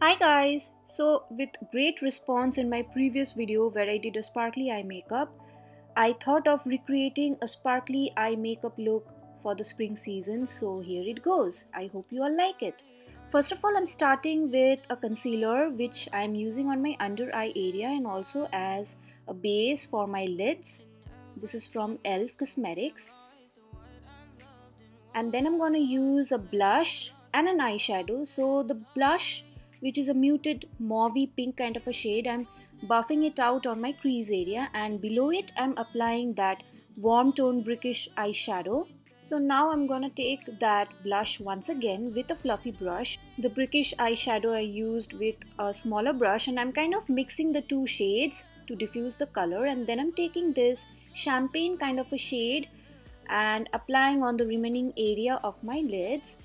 Hi guys! So with great response in my previous video where I did a sparkly eye makeup, I thought of recreating a sparkly eye makeup look for the spring season, so here it goes. I hope you all like it. First of all, I'm starting with a concealer which I'm using on my under eye area and also as a base for my lids. This is from ELF Cosmetics. And then I'm going to use a blush and an eyeshadow. So the blush, which is a muted mauvey pink kind of a shade, I'm buffing it out on my crease area, and below it I'm applying that warm tone brickish eyeshadow. So now I'm gonna take that blush once again with a fluffy brush. The brickish eyeshadow I used with a smaller brush, and I'm kind of mixing the two shades to diffuse the color, and then I'm taking this champagne kind of a shade and applying on the remaining area of my lids,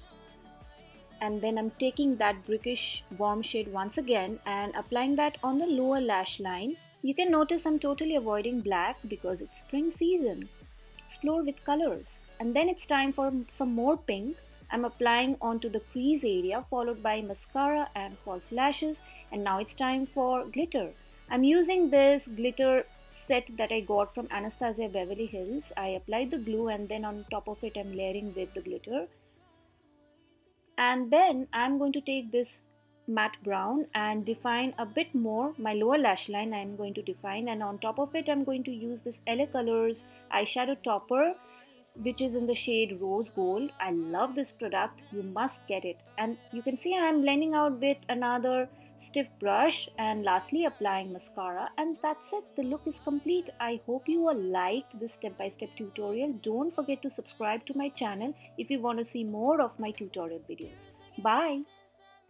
and then I'm taking that brickish warm shade once again and applying that on the lower lash line. You can notice I'm totally avoiding black because it's spring season. Explore with colors. And then it's time for some more pink. I'm applying onto the crease area, followed by mascara and false lashes, and now it's time for glitter. I'm using this glitter set that I got from Anastasia Beverly Hills. I applied the glue and then on top of it I'm layering with the glitter. And then I'm going to take this matte brown and define a bit more my lower lash line. I'm going to define, and on top of it I'm going to use this LA Colors eyeshadow topper, which is in the shade rose gold. I love this product, you must get it. And you can see I'm blending out with another stiff brush and lastly applying mascara, and that's it. The look is complete. I hope you all liked this step-by-step tutorial. Don't forget to subscribe to my channel if you want to see more of my tutorial videos. Bye.